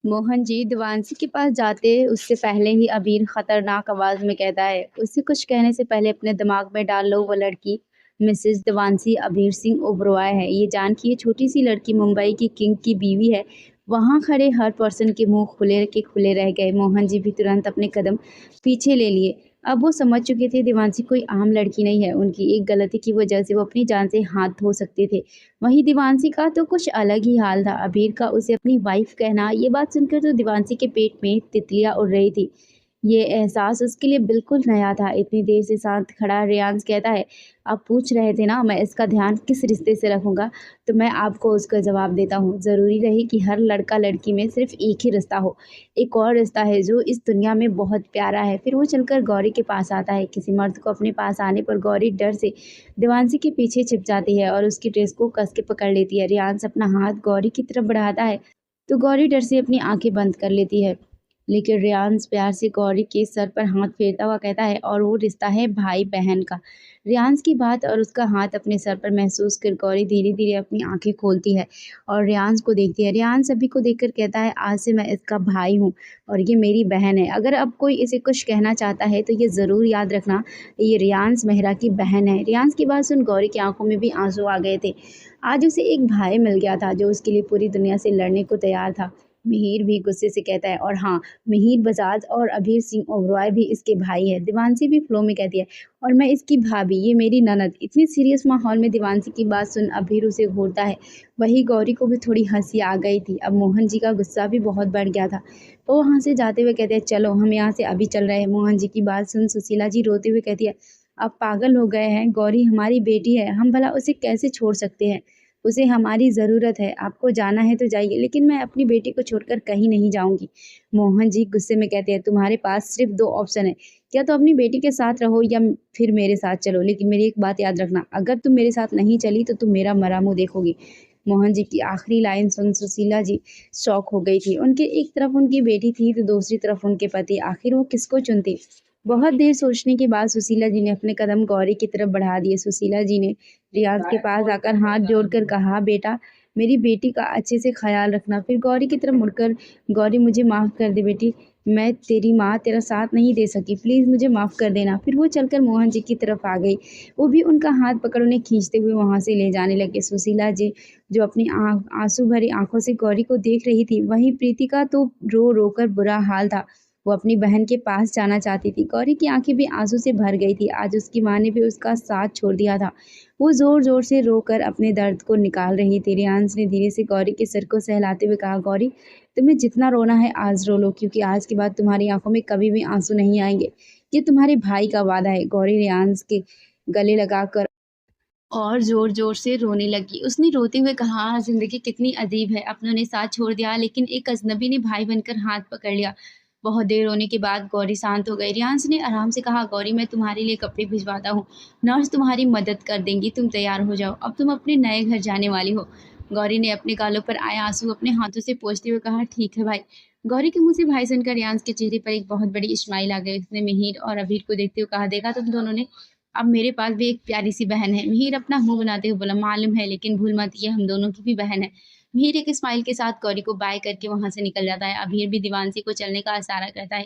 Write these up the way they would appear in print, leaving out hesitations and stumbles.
मोहन जी दिवानसी के पास जाते उससे पहले ही अबीर खतरनाक आवाज में कहता है, उससे कुछ कहने से पहले अपने दिमाग में डाल लो वो लड़की मिसेस दिवानसी अबीर सिंह ओबरॉय है। ये जान कि ये छोटी सी लड़की मुंबई की किंग की बीवी है। वहां खड़े हर पर्सन के मुंह खुले के खुले रह गए। मोहन जी भी तुरंत अपने कदम पीछे ले लिए। अब वो समझ चुके थे दिवानसी कोई आम लड़की नहीं है। उनकी एक गलती की वजह से वो अपनी जान से हाथ धो सकते थे। वहीं दीवानसी का तो कुछ अलग ही हाल था। अबीर का उसे अपनी वाइफ कहना, ये बात सुनकर तो दीवानसी के पेट में तितलियां उड़ रही थी। ये एहसास उसके लिए बिल्कुल नया था। इतनी देर से शांत खड़ा रियांस कहता है, आप पूछ रहे थे ना मैं इसका ध्यान किस रिश्ते से रखूंगा, तो मैं आपको उसका जवाब देता हूँ। जरूरी रही कि हर लड़का लड़की में सिर्फ एक ही रिश्ता हो। एक और रिश्ता है जो इस दुनिया में बहुत प्यारा है। फिर वो चलकर गौरी के पास आता है। किसी मर्द को अपने पास आने पर गौरी डर से देवांशी के पीछे छिप जाती है और उसकी ड्रेस को कस के पकड़ लेती है। रियांश अपना हाथ गौरी की तरफ बढ़ाता है तो गौरी डर से अपनी आंखें बंद कर लेती है। लेकिन रियांश प्यार से गौरी के सर पर हाथ फेरता हुआ कहता है, और वो रिश्ता है भाई बहन का। रियांश की बात और उसका हाथ अपने सर पर महसूस कर गौरी धीरे धीरे अपनी आंखें खोलती है और रियांश को देखती है। रियांश सभी को देखकर कहता है, आज से मैं इसका भाई हूँ और ये मेरी बहन है। अगर अब कोई इसे कुछ कहना चाहता है तो ये ज़रूर याद रखना, ये रियांश मेहरा की बहन है। रियांश की बात सुन गौरी की आंखों में भी आंसू आ गए थे। आज उसे एक भाई मिल गया था जो उसके लिए पूरी दुनिया से लड़ने को तैयार था। मिहिर भी गुस्से से कहता है, और हाँ, मिहिर बजाज और अबीर सिंह ओबरॉय भी इसके भाई है। दिवानसी भी फ्लो में कहती है, और मैं इसकी भाभी, ये मेरी ननद। इतनी सीरियस माहौल में दिवानसी की बात सुन अबीर उसे घूरता है। वही गौरी को भी थोड़ी हंसी आ गई थी। अब मोहन जी का गुस्सा भी बहुत बढ़ गया था। वो वहां से जाते हुए कहते हैं, चलो हम यहाँ से अभी चल रहे हैं। मोहन जी की बात सुन सुशीला जी रोते हुए कहती है, आप पागल हो गए हैं, गौरी हमारी बेटी है, हम भला उसे कैसे छोड़ सकते हैं। उसे हमारी ज़रूरत है। आपको जाना है तो जाइए, लेकिन मैं अपनी बेटी को छोड़कर कहीं नहीं जाऊंगी। मोहन जी गुस्से में कहते हैं, तुम्हारे पास सिर्फ दो ऑप्शन है, या तो अपनी बेटी के साथ रहो या फिर मेरे साथ चलो। लेकिन मेरी एक बात याद रखना, अगर तुम मेरे साथ नहीं चली तो तुम मेरा मरा मुंह देखोगी। मोहन जी की आखिरी लाइन सुन सुशीला जी शॉक हो गई थी। उनके एक तरफ उनकी बेटी थी तो दूसरी तरफ उनके पति। आखिर वो किसको चुनती। बहुत देर सोचने के बाद सुशीला जी ने अपने कदम गौरी की तरफ बढ़ा दिए। सुशीला जी ने रियाज के पास आकर हाथ जोड़कर कहा, बेटा मेरी बेटी का अच्छे से ख्याल रखना। फिर गौरी की तरफ मुड़कर, गौरी मुझे माफ़ कर दे बेटी, मैं तेरी माँ तेरा साथ नहीं दे सकी, प्लीज़ मुझे माफ़ कर देना। फिर वो चलकर मोहन जी की तरफ आ गई। वो भी उनका हाथ पकड़ उन्हें खींचते हुए वहाँ से ले जाने लगे। सुशीला जी जो अपनी आंसू भरी आंखों से गौरी को देख रही थी, वहीं प्रीति का तो रो रो कर बुरा हाल था। वो अपनी बहन के पास जाना चाहती थी। गौरी की आंखें भी आंसू से भर गई थी। आज उसकी माँ ने भी उसका साथ छोड़ दिया था। वो ज़ोर-ज़ोर से रोकर अपने दर्द को निकाल रही थी। रियांश ने धीरे से गौरी के सिर को सहलाते हुए कहा, गौरी तुम्हें जितना रोना है आज रो लो, क्योंकि आज के बाद तुम्हारी आंखों में कभी भी आंसू नहीं आएंगे। ये तुम्हारे भाई का वादा है। गौरी रियांश के गले लगाकर और ज़ोर-ज़ोर से रोने लगी। उसने रोते हुए कहा, ज़िंदगी कितनी अजीब है, अपनों ने साथ छोड़ दिया लेकिन एक अजनबी ने भाई बनकर हाथ पकड़ लिया। बहुत देर रोने के बाद गौरी शांत हो गई। रियांश ने आराम से कहा, गौरी मैं तुम्हारे लिए कपड़े भिजवाता हूँ, नर्स तुम्हारी मदद कर देंगी, तुम तैयार हो जाओ, अब तुम अपने नए घर जाने वाली हो। गौरी ने अपने गालों पर आए आंसू अपने हाथों से पोंछते हुए कहा, ठीक है भाई। गौरी के मुंह से भाई सुनकर रियांश के चेहरे पर एक बहुत बड़ी स्माइल आ गई। उसने मिहिर और अबीर को देखते हुए कहा, देखा तुम दोनों ने, अब मेरे पास भी एक प्यारी-सी बहन है। मिहिर अपना मुँह बनाते हुए बोला, मालूम है, लेकिन भूल मत ये हम दोनों की भी बहन है। मिहिर एक स्माइल के साथ गौरी को बाय करके वहाँ से निकल जाता है। अबीर भी दीवानसी को चलने का इशारा करता है।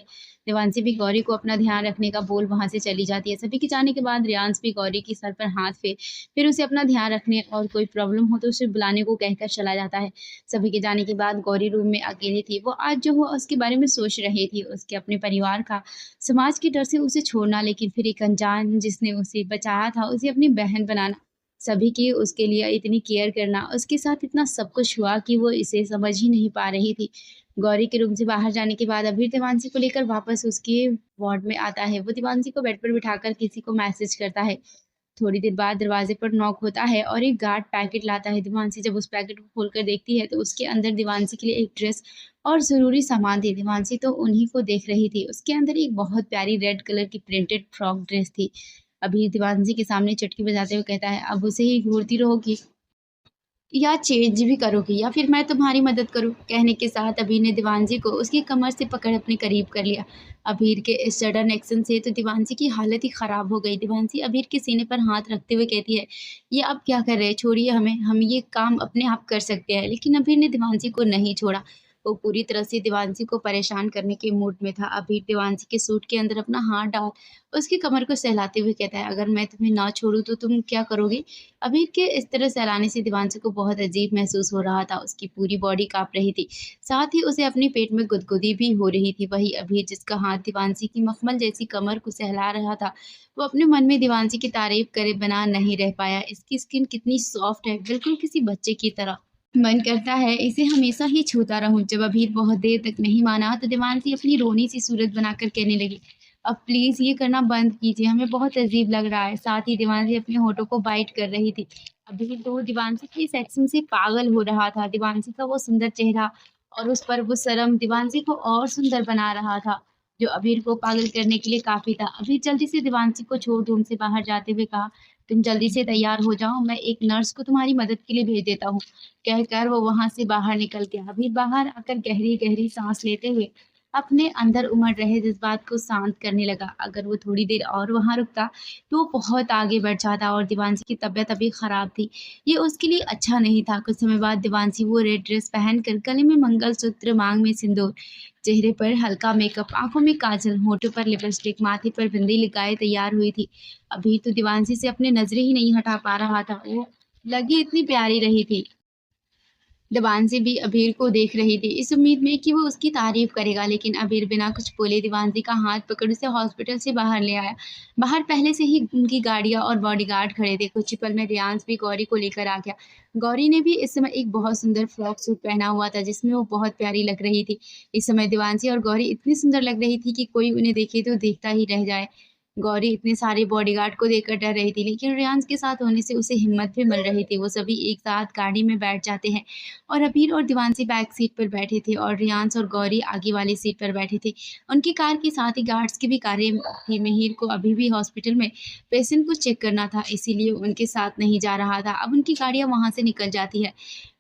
दीवानसी भी गौरी को अपना ध्यान रखने का बोल वहाँ से चली जाती है। सभी के जाने के बाद रियांश भी गौरी के सर पर हाथ फिर उसे अपना ध्यान रखने और कोई प्रॉब्लम हो तो उसे बुलाने को कहकर चला जाता है। सभी के जाने के बाद गौरी रूम में अकेली थी। वो आज जो हुआ उसके बारे में सोच रही थी, उसके अपने परिवार का, समाज के डर से उसे छोड़ना, लेकिन फिर एक अनजान जिसने उसे बचाया था, उसे अपनी बहन बनाना, सभी की उसके लिए इतनी केयर करना, उसके साथ इतना सब कुछ हुआ कि वो इसे समझ ही नहीं पा रही थी। गौरी के रूम से बाहर जाने के बाद अभीर देवांशी को लेकर वापस उसके वार्ड में आता है। वो देवांशी को बेड पर बिठाकर किसी को मैसेज करता है। थोड़ी देर बाद दरवाजे पर नॉक होता है और एक गार्ड पैकेट लाता है। दीवानसी जब उस पैकेट को खोलकर देखती है तो उसके अंदर दीवानसी के लिए एक ड्रेस और ज़रूरी सामान थी। दीवानसी तो उन्हीं को देख रही थी। उसके अंदर एक बहुत प्यारी रेड कलर की प्रिंटेड फ्रॉक ड्रेस थी। अभी दीवानसी के सामने चुटकी बजाते हुए कहता है, अब उसे ही घूरती रहोगी या चेंज भी करोगी या फिर मैं तुम्हारी मदद करूँ। कहने के साथ अबीर ने दीवानजी को उसकी कमर से पकड़ अपने करीब कर लिया। अबीर के इस सडन एक्शन से तो दीवानजी की हालत ही ख़राब हो गई। दीवानजी अबीर के सीने पर हाथ रखते हुए कहती है, ये आप क्या कर रहे हैं, छोड़िए हमें, हम ये काम अपने आप कर सकते हैं। लेकिन अबीर ने दीवानजी को नहीं छोड़ा। वो पूरी तरह से देवांशी को परेशान करने के मूड में था। अभीर देवांशी के सूट के अंदर अपना हाथ डाल उसकी कमर को सहलाते हुए कहता है, अगर मैं तुम्हें ना छोड़ूँ तो तुम क्या करोगी? अभीर के इस तरह सहलाने से देवांशी को बहुत अजीब महसूस हो रहा था। उसकी पूरी बॉडी काँप रही थी। साथ ही उसे अपने पेट में गुदगुदी भी हो रही थी। वहीं अभीर, जिसका हाथ देवांशी की मखमल जैसी कमर को सहला रहा था, वो अपने मन में देवांशी की तारीफ करे बना नहीं रह पाया। इसकी स्किन कितनी सॉफ्ट है, बिल्कुल किसी बच्चे की तरह। मन करता है इसे हमेशा ही छूता रहूं। जब अभीर बहुत देर तक नहीं माना तो देवांशी अपनी रोनी सी सूरत बनाकर कहने लगी, अब प्लीज ये करना बंद कीजिए, हमें बहुत अजीब लग रहा है। साथ ही देवांशी अपने होठों को बाइट कर रही थी। अभीर तो देवांशी की इस एक्शन से पागल हो रहा था। देवांशी का वो सुंदर चेहरा और उस पर वो शर्म देवांशी को और सुंदर बना रहा था, जो अभीर को पागल करने के लिए काफी था। अभीर जल्दी से देवांशी को छोड़ रूम से बाहर जाते हुए कहा, तुम जल्दी से तैयार हो जाओ, मैं एक नर्स को तुम्हारी मदद के लिए भेज देता हूँ। कहकर वो वहां से बाहर निकल गया। अभीर बाहर आकर गहरी गहरी सांस लेते हुए अपने अंदर उमड़ रहे जज्बात को शांत करने लगा। अगर वो थोड़ी देर और वहां रुकता तो वो बहुत आगे बढ़ जाता और देवांशी की तबीयत अभी खराब थी। ये उसके लिए अच्छा नहीं था। कुछ समय बाद देवांशी वो रेड ड्रेस पहनकर गले में मंगलसूत्र, मांग में सिंदूर, चेहरे पर हल्का मेकअप, आंखों में काजल, होठों पर लिपस्टिक, माथे पर बिंदी लगाए तैयार हुई थी। अभी तो देवांशी से अपने नजरें ही नहीं हटा पा रहा था। वो लगी इतनी प्यारी रही थी। देवांशी भी अबीर को देख रही थी, इस उम्मीद में कि वो उसकी तारीफ करेगा, लेकिन अबीर बिना कुछ बोले देवांशी का हाथ पकड़ उसे हॉस्पिटल से बाहर ले आया। बाहर पहले से ही उनकी गाड़ियां और बॉडीगार्ड खड़े थे। कुछ ही पल में रियांश भी गौरी को लेकर आ गया। गौरी ने भी इस समय एक बहुत सुंदर फ्रॉक सूट पहना हुआ था, जिसमें वो बहुत प्यारी लग रही थी। इस समय देवांशी और गौरी इतनी सुंदर लग रही थी कि कोई उन्हें देखे तो देखता ही रह जाए। गौरी इतने सारे बॉडीगार्ड को देखकर डर रही थी, लेकिन रियांश के साथ होने से उसे हिम्मत भी मिल रही थी। वो सभी एक साथ गाड़ी में बैठ जाते हैं और अबीर और देवांशी बैक सीट पर बैठे थे और रियांश और गौरी आगे वाली सीट पर बैठे थे। उनकी कार के साथ ही गार्ड्स की भी कारें थी। मिहिर को अभी भी हॉस्पिटल में पेशेंट को चेक करना था, इसीलिए उनके साथ नहीं जा रहा था। अब उनकी गाड़ियां वहां से निकल जाती है।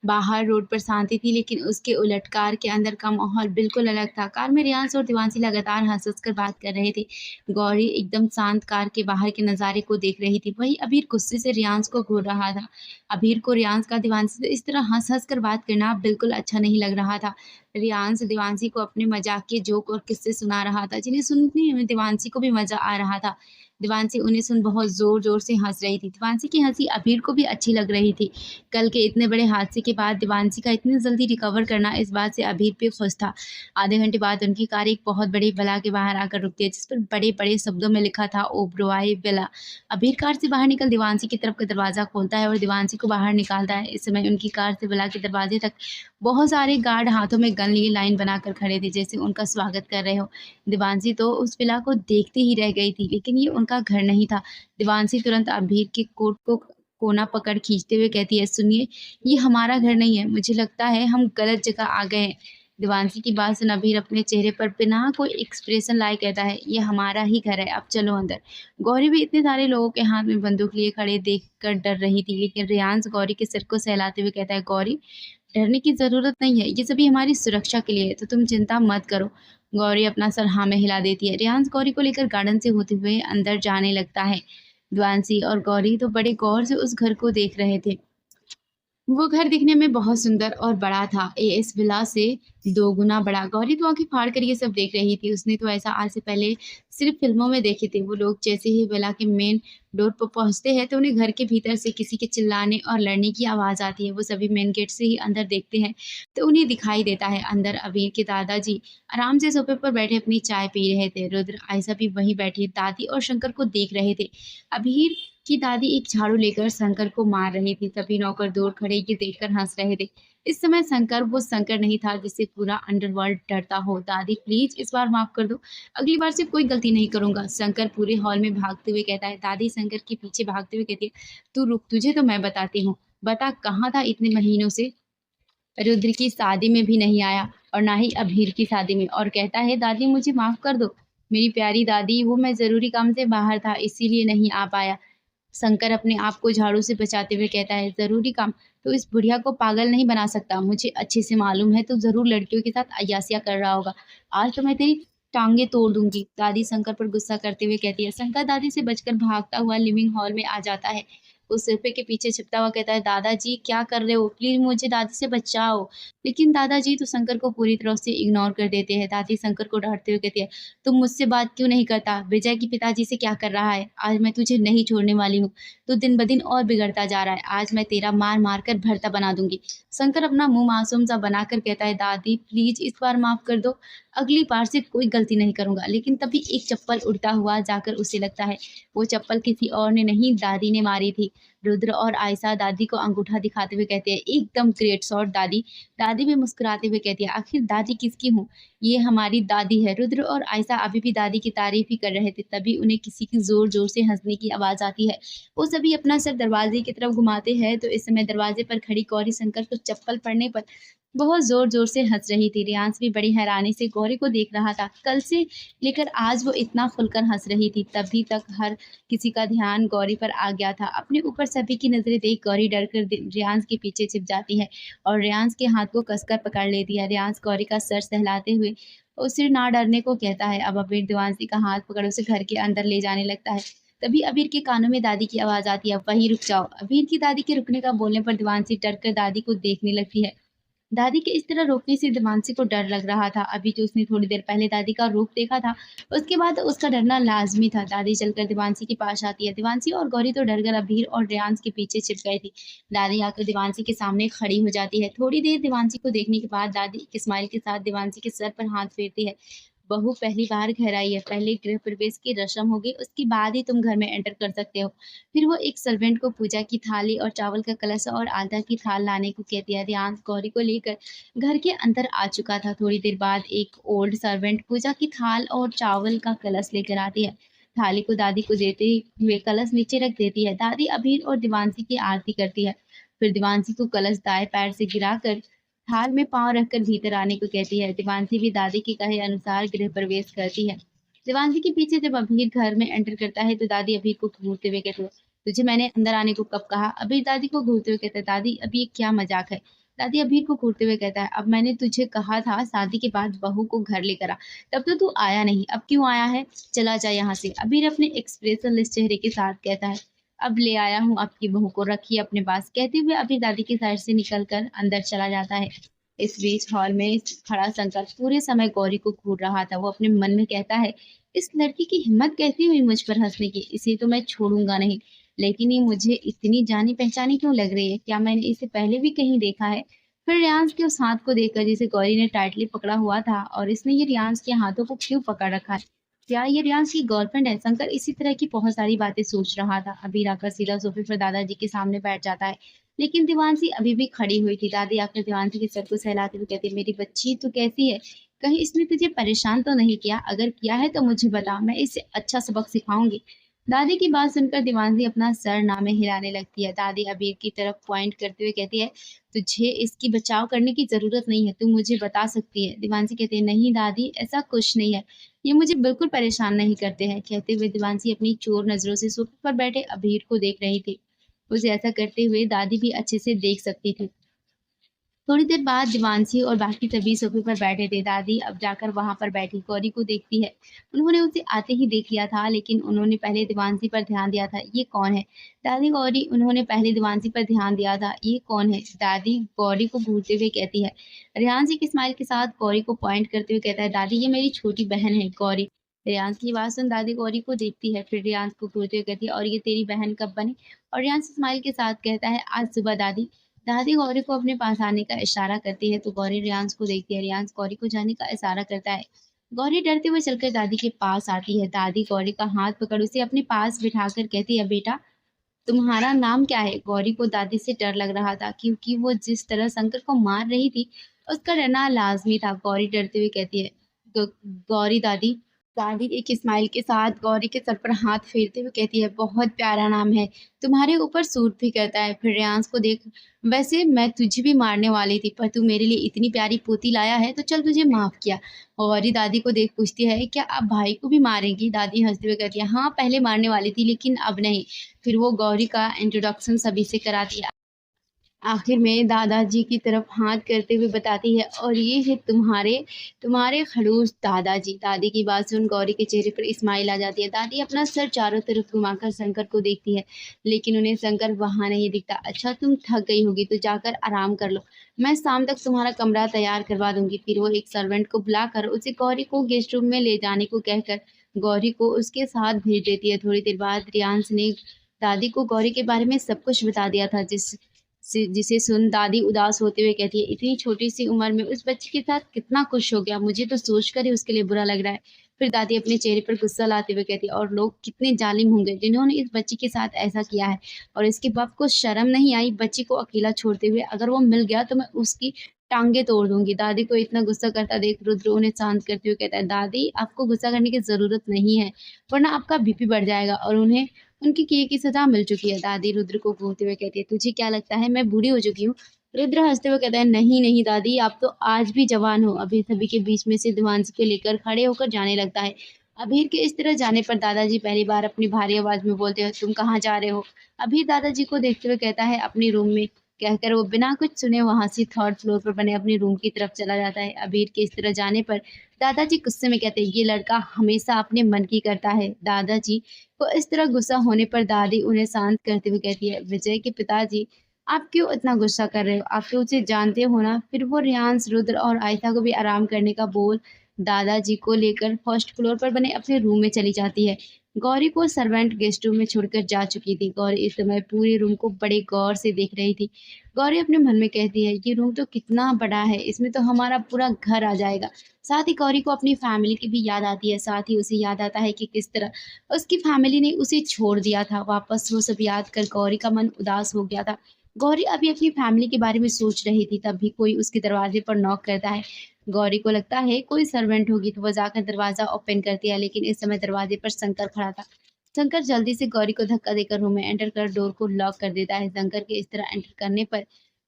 बाहर रोड पर शांति थी, लेकिन उसके उलट कार के अंदर का माहौल बिल्कुल अलग था। कार में रियांश और देवांशी लगातार हंस कर बात कर रहे थे। गौरी एकदम शांत कार के बाहर के नज़ारे को देख रही थी। वहीं अबीर गुस्से से रियांश को घूर रहा था। अबीर को रियांश का देवांशी से इस तरह हंस कर बात करना बिल्कुल अच्छा नहीं लग रहा था। रियांश देवांशी को अपने मजाक के जोक और किस्से सुना रहा था, जिन्हें सुनने में देवांशी को भी मजा आ रहा था। देवांशी उन्हें सुन बहुत जोर जोर से हंस रही थी। देवांशी की हंसी अबीर को भी अच्छी लग रही थी। कल के इतने बड़े हादसे के बाद देवांशी का इतनी जल्दी रिकवर करना, इस बात से अबीर भी खुश था। आधे घंटे बाद उनकी कार एक बहुत बड़ी विला के बाहर आकर रुकती है, जिस पर बड़े बड़े शब्दों में लिखा था ओबरॉय विला। अबीर कार से बाहर निकल देवांशी की तरफ का दरवाजा खोलता है और देवांशी को बाहर निकालता है। इस समय उनकी कार से विला के दरवाजे तक बहुत सारे गार्ड हाथों में गन लिए लाइन बनाकर खड़े थे, जैसे उनका स्वागत कर रहे हो। देवांशी तो उस विला को देखते ही रह गई थी, लेकिन ये उनका घर नहीं था। देवांशी तुरंत अबीर के कोट को कोना पकड़ खींचते हुए कहती है, सुनिए, ये हमारा घर नहीं है, मुझे लगता है हम गलत जगह आ गए हैं। देवांशी की बात सुन अबीर अपने चेहरे पर बिना कोई एक्सप्रेशन लाए कहता है, ये हमारा ही घर है, अब चलो अंदर। गौरी भी इतने सारे लोगों के हाथ में बंदूक लिए खड़े देखकर डर रही थी, लेकिन रियांश गौरी के सिर को सहलाते हुए कहता है, गौरी, डरने की जरूरत नहीं है, ये सभी हमारी सुरक्षा के लिए है, तो तुम चिंता मत करो। गौरी अपना सर हाँ में हिला देती है। रियांश गौरी को लेकर गार्डन से होते हुए अंदर जाने लगता है। देवांशी और गौरी तो बड़े गौर से उस घर को देख रहे थे। वो घर दिखने में बहुत सुंदर और बड़ा था, इस विला से 2 गुना बड़ा। गौरी तो आंखें फाड़ कर ये सब देख रही थी। उसने तो ऐसा आज से पहले सिर्फ फिल्मों में देखे थे। वो लोग जैसे ही विला के मेन डोर पर पहुंचते हैं तो उन्हें घर के भीतर से किसी के चिल्लाने और लड़ने की आवाज़ आती है। वो सभी मेन गेट से ही अंदर देखते हैं तो उन्हें दिखाई देता है अंदर अबीर के दादाजी आराम से सोफे पर बैठे अपनी चाय पी रहे थे। रुद्र, आयशा भी वहीं बैठी दादी और शंकर को देख रहे थे। अबीर की दादी एक झाड़ू लेकर शंकर को मार रही थी। सभी नौकर दूर खड़े ये देखकर हंस रहे थे। इस समय शंकर वो शंकर नहीं था जिससे पूरा अंडरवर्ल्ड डरता हो। दादी, प्लीज इस बार माफ कर दो, अगली बार से कोई गलती नहीं करूंगा। शंकर पूरे हॉल में भागते हुए कहता है। दादी शंकर के पीछे भागते हुए कहती है, तू रुक, तुझे तो मैं बताती हूँ। बता, कहाँ था इतने महीनों से? रुद्र की शादी में भी नहीं आया और ना ही अभीर की शादी में, और कहता है, दादी मुझे माफ कर दो। मेरी प्यारी दादी, वो मैं जरूरी काम से बाहर था इसीलिए नहीं आ पाया। शंकर अपने आप को झाड़ू से बचाते हुए कहता है, जरूरी काम तो इस बुढ़िया को पागल नहीं बना सकता। मुझे अच्छे से मालूम है तो जरूर लड़कियों के साथ अय्यासियां कर रहा होगा। आज तो मैं तेरी टांगे तोड़ दूंगी। दादी शंकर पर गुस्सा करते हुए कहती है। शंकर दादी से बचकर भागता हुआ लिविंग हॉल में आ जाता है। वो सोफे के पीछे छिपता हुआ कहता है, दादाजी क्या कर रहे हो? प्लीज़ मुझे दादी से बचाओ। लेकिन दादाजी तो शंकर को पूरी तरह से इग्नोर कर देते हैं। दादी शंकर को डाँटते हुए कहती है, तुम मुझसे बात क्यों नहीं करता? विजय के पिताजी से क्या कर रहा है? आज मैं तुझे नहीं छोड़ने वाली हूँ। तू दिन-ब-दिन और बिगड़ता जा रहा है। आज मैं तेरा मार-मार कर भर्ता बना दूँगी। शंकर अपना मुँह मासूम सा बनाकर कहता है, दादी प्लीज़ इस बार माफ़ कर दो। अगली बार से कोई गलती नहीं करूँगा। लेकिन तभी एक चप्पल उड़ता हुआ जाकर उसे लगता है, वो चप्पल किसी और ने नहीं दादी ने मारी थी। रुद्र और आयशा दादी को अंगूठा दिखाते हुए कहते हैं, एकदम ग्रेट शॉट दादी। दादी भी मुस्कुराते हुए कहती है, आखिर दादी किसकी हूँ? ये हमारी दादी है। रुद्र और आयशा अभी भी दादी की तारीफ ही कर रहे थे, तभी उन्हें किसी की ज़ोर-ज़ोर से हँसने की आवाज़ आती है। वो सभी अपना सर दरवाजे की तरफ घुमाते हैं, तो इस समय दरवाजे पर खड़ी गौरी शंकर को चप्पल पड़ने पर बहुत ज़ोर-ज़ोर से हँस रही थी। रियांश भी बड़ी हैरानी से गौरी को देख रहा था। कल से लेकर आज वो इतना खुलकर हँस रही थी। तभी तक हर किसी का ध्यान गौरी पर आ गया था। अपने ऊपर सभी की नज़रें देख गौरी डरकर रियांश के पीछे छिप जाती है और रियांश के हाथ को कसकर पकड़ लेती है। रियांश गौरी का सर सहलाते हुए उसे ना डरने को कहता है। अब अबीर देवांशी का हाथ पकड़ उसे घर के अंदर ले जाने लगता है। तभी अबीर के कानों में दादी की आवाज़ आती है, वहीं रुक जाओ। अबीर की दादी के रुकने का बोलने पर देवांशी डरकर दादी को देखने लगती है। दादी के इस तरह रोकने से देवांशी को डर लग रहा था। अभी जो उसने थोड़ी देर पहले दादी का रूप देखा था, उसके बाद उसका डरना लाज़मी था। दादी चलकर देवांशी के पास आती है। देवांशी और गौरी तो डर कर अबीर और रेयांश के पीछे छिप गए थे। दादी आकर देवांशी के सामने खड़ी हो जाती है। थोड़ी देर देवांशी को देखने के बाद दादी एक स्माइल के साथ देवांशी के सर पर हाथ फेरती है। बहू पहली बार घर आई है, पहले गृह प्रवेश की रस्म होगी, उसके बाद ही तुम घर में एंटर कर सकते हो। फिर वो एक सर्वेंट को पूजा की थाली और चावल का कलश और आधा की थाल लाने को कहती है। रियांश गौरी को लेकर घर के अंदर आ चुका था। थोड़ी देर बाद एक ओल्ड सर्वेंट पूजा की थाल और चावल का कलश लेकर आती है। थाली को दादी को देते हुए कलश नीचे रख देती है। दादी अबीर और दिवांशी की आरती करती है। फिर दिवांशी को कलश दाएं पैर से गिराकर थाल में पाँव रखकर भीतर आने को कहती है। दिवांशी भी दादी के कहे अनुसार गृह प्रवेश करती है। दिवांशी के पीछे जब अबीर घर में एंटर करता है तो दादी अबीर को घूरते हुए कहती है, तुझे मैंने अंदर आने को कब कहा? अबीर दादी को घूरते हुए कहता है, दादी अब ये क्या मजाक है? दादी अबीर को घूरते हुए कहता है, अब मैंने तुझे कहा था शादी के बाद बहू को घर लेकर आ, तब तो तू आया नहीं, अब क्यों आया है? चला जा यहाँ से। अबीर अपने एक्सप्रेशनलेस चेहरे के साथ कहता है, अब ले आया हूँ आपकी बहू को, रखिए अपने पास। कहते हुए अबीर दादी की साइड से निकलकर अंदर चला जाता है। इस बीच हॉल में खड़ा शंकर पूरे समय गौरी को घूर रहा था। वो अपने मन में कहता है, इस लड़की की हिम्मत कैसी हुई मुझ पर हंसने की? इसे तो मैं छोड़ूंगा नहीं। लेकिन ये मुझे इतनी जानी पहचानी क्यों लग रही है? क्या मैंने इसे पहले भी कहीं देखा है? फिर रियांश के उस हाथ को देखकर जिसे गौरी ने टाइटली पकड़ा हुआ था, और इसने ये रियांश के हाथों को क्यों पकड़ रखा है? क्या ये रियांश की गर्लफ्रेंड है? शंकर इसी तरह की बहुत सारी बातें सोच रहा था। अभी आकर सीधा सोफे पर दादाजी के सामने बैठ जाता है। लेकिन देवांशी अभी भी खड़ी हुई थी। दादी आकर देवांशी के सर को सहलाते हुए कहती, मेरी बच्ची तू कैसी है? कहीं इसने तुझे परेशान तो नहीं किया? अगर किया है तो मुझे बता, मैं इसे अच्छा सबक सिखाऊंगी। दादी की बात सुनकर देवांशी अपना सर नामे हिलाने लगती है। दादी अबीर की तरफ पॉइंट करते हुए कहती है, तुझे इसकी बचाव करने की जरूरत नहीं है, तू मुझे बता सकती है। देवांशी कहती है, नहीं दादी ऐसा कुछ नहीं है, ये मुझे बिल्कुल परेशान नहीं करते हैं। कहते हुए देवांशी अपनी चोर नजरों से सोफे पर बैठे अबीर को देख रही थी। उसे ऐसा करते हुए दादी भी अच्छे से देख सकती थी। थोड़ी देर बाद देवांशी और बाकी सभी सोफे पर बैठे थे। दादी अब जाकर वहां पर बैठी गौरी को देखती है। उन्होंने उसे आते ही देख लिया था, लेकिन उन्होंने पहले देवांशी पर ध्यान दिया था। ये कौन है? दादी गौरी उन्होंने पहले देवांशी पर ध्यान दिया था। ये कौन है? दादी गौरी को घूरते हुए कहती है। रेयांशी की स्माइल के साथ गौरी को पॉइंट करते हुए कहता है, दादी ये मेरी छोटी बहन है गौरी। रेयांश की बात सुन दादी गौरी को देखती है, फिर रेयांश को घूरते हुए कहती है, और ये तेरी बहन कब बनी? और रेयांश स्माइल के साथ कहता है, आज सुबह दादी। दादी गौरी को अपने पास आने का इशारा करती है, तो गौरी रियांश को देखती है। रियांश गौरी को जाने का इशारा करता है। गौरी डरते हुए चलकर दादी के पास आती है। दादी गौरी का हाथ पकड़ उसे अपने पास बिठाकर कहती है, बेटा तुम्हारा नाम क्या है? गौरी को दादी से डर लग रहा था, क्योंकि वो जिस तरह शंकर को मार रही थी उसका डरना लाजमी था। गौरी डरते हुए कहती है, गौरी दादी। दादी एक स्माइल के साथ गौरी के सर पर हाथ फेरते हुए कहती है, बहुत प्यारा नाम है, तुम्हारे ऊपर सूट भी करता है। फिर रेयांश को देख, वैसे मैं तुझे भी मारने वाली थी, पर तू मेरे लिए इतनी प्यारी पोती लाया है तो चल तुझे माफ किया। गौरी दादी को देख पूछती है, क्या आप भाई को भी मारेंगी? दादी हंसते हुए कहती है, हाँ पहले मारने वाली थी लेकिन अब नहीं। फिर वो गौरी का इंट्रोडक्शन सभी से कराती है। आखिर में दादाजी की तरफ हाथ करते हुए बताती है, और ये है तुम्हारे तुम्हारे खड़ूस दादाजी। दादी की बात सुन गौरी के चेहरे पर स्माइल आ जाती है। दादी अपना सर चारों तरफ घुमाकर शंकर को देखती है, लेकिन उन्हें शंकर वहां नहीं दिखता। अच्छा, तुम थक गई होगी तो जाकर आराम कर लो, मैं शाम तक तुम्हारा कमरा तैयार करवा दूंगी। फिर वो एक सर्वेंट को बुलाकर उसे गौरी को गेस्ट रूम में ले जाने को कहकर गौरी को उसके साथ भेज देती है। थोड़ी देर बाद रियांश ने दादी को गौरी के बारे में सब कुछ बता दिया था, जिसे सुन दादी उदास होते हुए कहती है, इतनी छोटी सी उम्र में उस बच्चे के साथ कितना खुश हो गया, मुझे तो सोचकर ही उसके लिए बुरा लग रहा है। फिर दादी अपने चेहरे पर गुस्सा लाते हुए कहती है, और लोग कितने जालिम होंगे जिन्होंने इस बच्चे के साथ ऐसा किया है, और इसके बाप को शर्म नहीं आई बच्चे को अकेला छोड़ते हुए। अगर वो मिल गया तो मैं उसकी टांगे तोड़ दूंगी। दादी को इतना गुस्सा करता देख रुद्र उन्हें शांत करते हुए कहता है, दादी आपको गुस्सा करने की जरूरत नहीं है, वरना आपका बीपी बढ़ जाएगा, और उन्हें उनके किए की सजा मिल चुकी है। दादी रुद्र को घूरते हुए कहती है, तुझे क्या लगता है मैं बूढ़ी हो चुकी हूँ? रुद्र हंसते हुए कहता है, नहीं नहीं दादी, आप तो आज भी जवान हो। अभी सभी के बीच में से देवांशी को लेकर खड़े होकर जाने लगता है। अभीर के इस तरह जाने पर दादाजी पहली बार अपनी भारी आवाज में बोलते हैं, तुम कहाँ जा रहे हो? अभीर दादाजी को देखते हुए कहता है, अपने रूम में, कहकर वो बिना कुछ सुने वहां से थर्ड फ्लोर पर बने अपने रूम की तरफ चला जाता है। अभीर के इस तरह जाने पर दादाजी गुस्से में कहते हैं, ये लड़का हमेशा अपने मन की करता है। दादाजी को इस तरह गुस्सा होने पर दादी उन्हें शांत करते हुए कहती है, विजय के पिताजी, आप क्यों इतना गुस्सा कर रहे हो? आप तो उसे जानते हो ना। फिर वो रियांश, रुद्र और आयशा को भी आराम करने का बोल दादाजी को लेकर फर्स्ट फ्लोर पर बने अपने रूम में चली जाती है। गौरी को सर्वेंट गेस्ट रूम में छोड़कर जा चुकी थी। गौरी इस समय पूरे रूम को बड़े गौर से देख रही थी। गौरी अपने मन में कहती है, ये रूम तो कितना बड़ा है, इसमें तो हमारा पूरा घर आ जाएगा। साथ ही गौरी को अपनी फैमिली की भी याद आती है। साथ ही उसे याद आता है कि किस तरह उसकी फैमिली ने उसे छोड़ दिया था। वापस वो सब याद कर गौरी का मन उदास हो गया था। गौरी अभी अपनी फैमिली के बारे में सोच रही थी, तभी कोई उसके दरवाजे पर नॉक करता है। गौरी को लगता है कोई सर्वेंट होगी, तो वह जाकर दरवाजा ओपन करती है, लेकिन इस समय दरवाजे पर शंकर खड़ा था। शंकर जल्दी से गौरी को धक्का देकर रूम में एंटर कर डोर को लॉक कर देता है। शंकर के इस तरह एंटर करने पर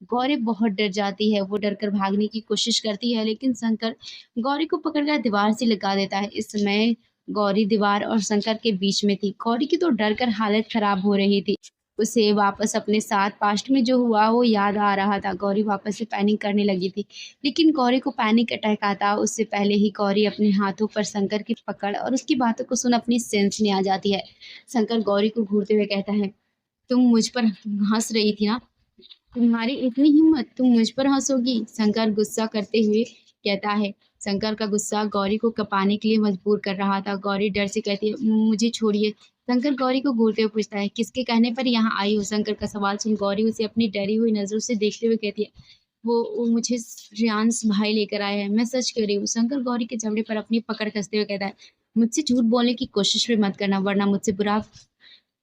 गौरी बहुत डर जाती है। वो डर कर भागने की कोशिश करती है, लेकिन शंकर गौरी को पकड़कर दीवार से लगा देता है। इस समय गौरी दीवार और शंकर के बीच में थी। गौरी की तो डर कर हालत खराब हो रही थी। उसे वापस अपने साथ पास्ट में जो हुआ वो याद आ रहा था। गौरी वापस से पैनिक करने लगी थी, लेकिन गौरी को पैनिक अटैक आता उससे पहले ही गौरी अपने हाथों पर शंकर की पकड़ और उसकी बातों को सुन अपनी सेंस में आ जाती है। शंकर गौरी को घूरते हुए कहता है, तुम मुझ पर हंस रही थी ना? तुम्हारी इतनी हिम्मत, तुम मुझ पर हंसोगी? शंकर गुस्सा करते हुए कहता है। शंकर का गुस्सा गौरी को कपाने के लिए मजबूर कर रहा था। गौरी डर से कहती है, मुझे छोड़िए। शंकर गौरी को घूरते हुए पूछता है, किसके कहने पर यहाँ आई हो? शंकर का सवाल सुन गौरी उसे अपनी डरी हुई नजरों से देखते हुए कहती है, वो मुझे रियांश भाई लेकर आए हैं, मैं सच कह रही हूँ। शंकर गौरी के चमड़े पर अपनी पकड़ कसते हुए कहता है, मुझसे झूठ बोलने की कोशिश भी मत करना, वरना मुझसे बुरा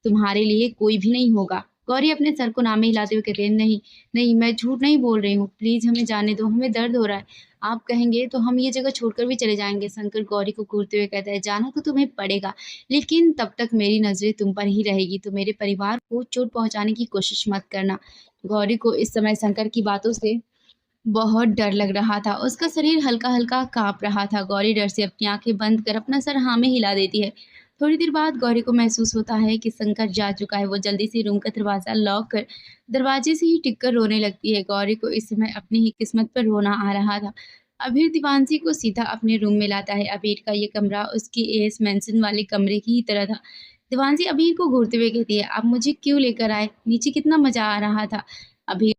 तुम्हारे लिए कोई भी नहीं होगा। गौरी अपने सर को नामे हिलाते हुए कहती है, नहीं नहीं, मैं झूठ नहीं बोल रही हूँ, प्लीज हमें जाने दो, हमें दर्द हो रहा है। आप कहेंगे तो हम ये जगह छोड़कर भी चले जाएंगे। शंकर गौरी को घूरते हुए कहता है, जाना तो तुम्हें पड़ेगा, लेकिन तब तक मेरी नजरें तुम पर ही रहेगी, तो मेरे परिवार को चोट पहुंचाने की कोशिश मत करना। गौरी को इस समय शंकर की बातों से बहुत डर लग रहा था। उसका शरीर हल्का हल्का कांप रहा था। गौरी डर से अपनी आंखें बंद कर अपना सर हाँ में हिला देती है। थोड़ी देर बाद गौरी को महसूस होता है कि शंकर जा चुका है। वो जल्दी से रूम का दरवाजा लॉक कर दरवाजे से ही टिक कर रोने लगती है। गौरी को इस समय अपनी ही किस्मत पर रोना आ रहा था। अबीर दीवानसी को सीधा अपने रूम में लाता है। अबीर का ये कमरा उसकी एस मेंशन वाले कमरे की ही तरह था। दीवानसी अबीर को घूरते हुए कहती है, आप मुझे क्यों लेकर आए? नीचे कितना मजा आ रहा था। अबीर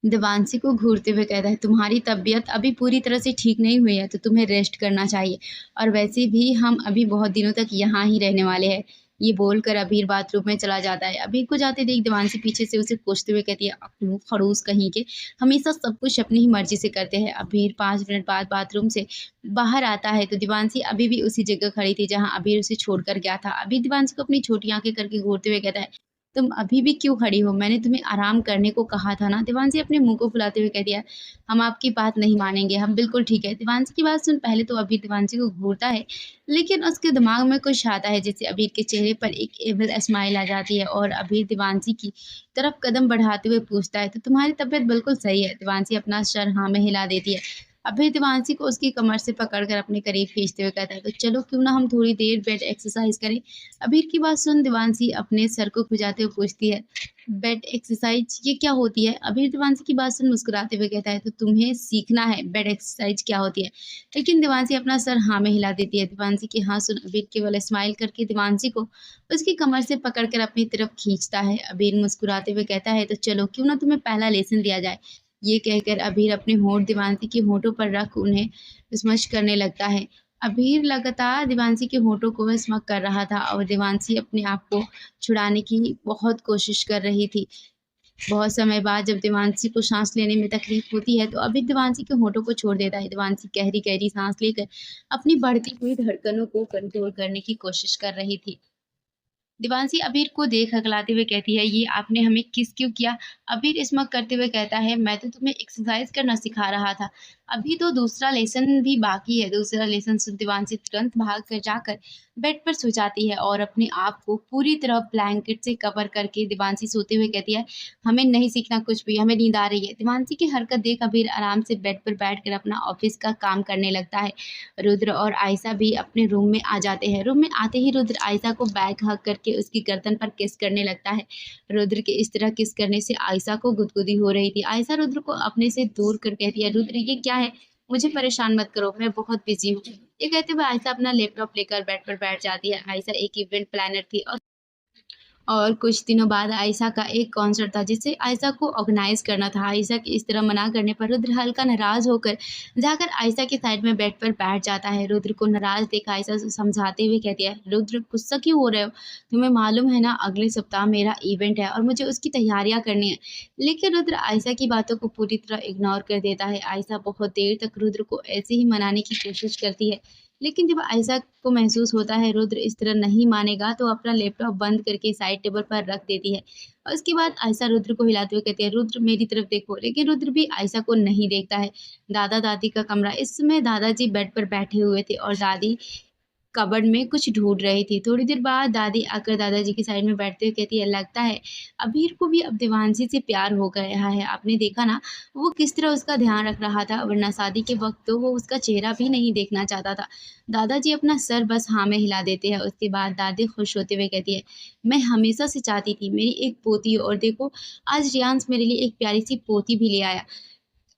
देवांशी को घूरते हुए कहता है, तुम्हारी तबीयत अभी पूरी तरह से ठीक नहीं हुई है, तो तुम्हें रेस्ट करना चाहिए, और वैसे भी हम अभी बहुत दिनों तक यहाँ ही रहने वाले हैं। ये बोलकर अबीर बाथरूम में चला जाता है। अबीर को जाते देख देवांशी पीछे से उसे कोसते हुए कहती है, अकलू खड़ूस कहीं के, हमेशा सब कुछ अपनी ही मर्जी से करते हैं। अबीर 5 मिनट बाद बाथरूम से बाहर आता है तो देवांशी अभी भी उसी जगह खड़ी थी जहाँ अबीर उसे छोड़कर गया था। अबीर देवांशी को अपनी छोटी आंखें करके घूरते हुए कहता है, तुम अभी भी क्यों खड़ी हो? मैंने तुम्हें आराम करने को कहा था ना। देवांशी अपने मुंह को फुलाते हुए कह दिया, हम आपकी बात नहीं मानेंगे, हम बिल्कुल ठीक है। देवांशी की बात सुन पहले तो अबीर देवांशी को घूरता है, लेकिन उसके दिमाग में कुछ आता है जिससे अबीर के चेहरे पर एक एविल स्माइल आ जाती है, और अबीर देवांशी की तरफ कदम बढ़ाते हुए पूछता है, तो तुम्हारी तबीयत बिल्कुल सही है? देवांशी अपना सर हाँ में हिला देती है। अभीर देवांशी को उसकी कमर से पकड़कर अपने करीब खींचते हुए कहता है, तो चलो क्यों ना हम थोड़ी देर बेड एक्सरसाइज करें। अभीर की बात सुन देवांशी अपने सर को खुजाते हुए पूछती है, बेड एक्सरसाइज ये क्या होती है? अभीर देवांशी की बात सुन मुस्कुराते हुए कहता है, तो तुम्हें सीखना है बेड एक्सरसाइज क्या होती है। लेकिन देवांशी अपना सर हाँ में हिला देती है। देवांशी की हाँ सुन अभीर केवल स्माइल करके देवांशी को उसकी कमर से पकड़कर अपनी तरफ खींचता है। अभीर मुस्कुराते हुए कहता है, तो चलो क्यों ना तुम्हें पहला लेसन दिया जाए। ये कहकर अभीर अपने होंठ देवांशी के होंठों पर रख उन्हें स्मश करने लगता है। अभीर लगातार देवांशी के होंठों को स्मक कर रहा था और देवांशी अपने आप को छुड़ाने की बहुत कोशिश कर रही थी। बहुत समय बाद जब देवांशी को सांस लेने में तकलीफ होती है, तो अभीर देवांशी के होंठों को छोड़ देता है। देवांशी गहरी गहरी सांस लेकर अपनी बढ़ती हुई धड़कनों को कंट्रोल करने की कोशिश कर रही थी। देवांशी अबीर को देख हकलाते हुए कहती है, ये आपने हमें किस क्यों किया? अबीर इसमक करते हुए कहता है, मैं तो तुम्हें एक्सरसाइज करना सिखा रहा था। अभी तो दूसरा लेसन भी बाकी है। दूसरा लेसन सुन देवांशी तुरंत भाग कर जाकर बेड पर सो जाती है और अपने आप को पूरी तरह ब्लैंकेट से कवर करके देवांशी सोते हुए कहती है, हमें नहीं सीखना कुछ भी, हमें नींद आ रही है। देवांशी की हरकत देख अबीर आराम से बेड पर बैठकर अपना ऑफिस का काम करने लगता है। रुद्र और आयशा भी अपने रूम में आ जाते हैं। रूम में आते ही रुद्र आयशा को बैक हग करके उसकी गर्दन पर किस करने लगता है। रुद्र के इस तरह किस करने से आयशा को गुदगुदी हो रही थी। आयशा रुद्र को अपने से दूर कर कहती है, रुद्र ये क्या है? मुझे परेशान मत करो, मैं बहुत बिजी हूँ। ये कहते हुए आयशा अपना लैपटॉप लेकर बेड पर बैठ जाती है। आयशा एक इवेंट प्लानर थी और कुछ दिनों बाद आयशा का एक कॉन्सर्ट था जिसे आयशा को ऑर्गेनाइज करना था। आयशा के इस तरह मना करने पर रुद्र हल्का नाराज होकर जाकर आयशा के साइड में बेड पर बैठ जाता है। रुद्र को नाराज देख आयशा समझाते हुए कहती है, रुद्र गुस्सा क्यों हो रहे हो? तुम्हें मालूम है ना अगले सप्ताह मेरा इवेंट है और मुझे उसकी तैयारियां करनी है। लेकिन रुद्र आयशा की बातों को पूरी तरह इग्नोर कर देता है। आयशा बहुत देर तक रुद्र को ऐसे ही मनाने की कोशिश करती है, लेकिन जब आयशा को महसूस होता है रुद्र इस तरह नहीं मानेगा, तो अपना लैपटॉप बंद करके साइड टेबल पर रख देती है। और उसके बाद आयशा रुद्र को हिलाते हुए कहती है, रुद्र मेरी तरफ देखो। लेकिन रुद्र भी आयशा को नहीं देखता है। दादा दादी का कमरा, इस समय दादाजी बेड पर बैठे हुए थे और दादी कबर्ड में कुछ ढूंढ रही थी। थोड़ी देर बाद दादी आकर दादाजी की साइड में बैठते हुए कहती है, लगता है अबीर को भी अब देवांशी से प्यार हो गया है। आपने देखा ना वो किस तरह उसका ध्यान रख रहा था, वरना शादी के वक्त तो वो उसका चेहरा भी नहीं देखना चाहता था। दादाजी अपना सर बस हाँ में हिला देते हैं। उसके बाद दादी खुश होते हुए कहती है, मैं हमेशा से चाहती थी मेरी एक पोती हो, और देखो आज रियांश मेरे लिए एक प्यारी सी पोती भी ले आया।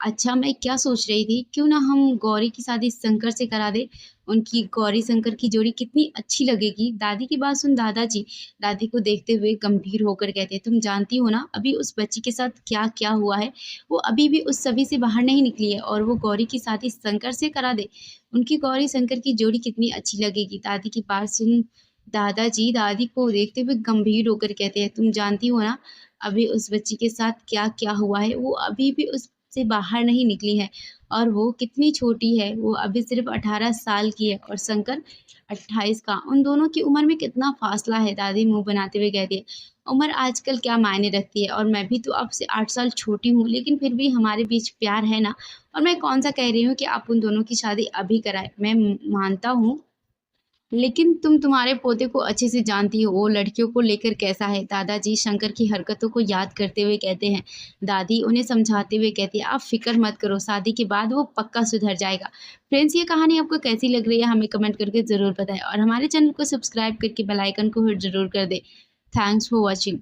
अच्छा, मैं क्या सोच रही थी, क्यों ना हम गौरी की शादी शंकर से करा दें। उनकी गौरी शंकर की जोड़ी कितनी अच्छी लगेगी। दादी की बात सुन दादाजी दादी को देखते हुए गंभीर होकर कहते हैं, तुम जानती हो ना अभी उस बच्ची के साथ क्या क्या हुआ है। वो अभी भी उस सभी से बाहर नहीं निकली है और वो गौरी की शादी शंकर से करा दे। उनकी गौरी शंकर की जोड़ी कितनी अच्छी लगेगी। दादी की बात सुन दादाजी दादी को देखते हुए गंभीर होकर कहते हैं, तुम जानती हो ना अभी उस बच्ची के साथ क्या क्या हुआ है। वो अभी भी उस से बाहर नहीं निकली है और वो कितनी छोटी है। वो अभी सिर्फ 18 साल की है और शंकर 28 का। उन दोनों की उम्र में कितना फासला है। दादी मुंह बनाते हुए कहती है, उम्र आजकल क्या मायने रखती है, और मैं भी तो आपसे 8 साल छोटी हूँ, लेकिन फिर भी हमारे बीच प्यार है ना। और मैं कौन सा कह रही हूँ कि आप उन दोनों की शादी अभी कराए। मैं मानता हूँ, लेकिन तुम तुम्हारे पोते को अच्छे से जानती हो वो लड़कियों को लेकर कैसा है। दादाजी शंकर की हरकतों को याद करते हुए कहते हैं। दादी उन्हें समझाते हुए कहती है, आप फिक्र मत करो, शादी के बाद वो पक्का सुधर जाएगा। फ्रेंड्स, ये कहानी आपको कैसी लग रही है हमें कमेंट करके ज़रूर बताएं और हमारे चैनल को सब्सक्राइब करके बेल आइकन को हिट ज़रूर कर दें। Thanks for watching.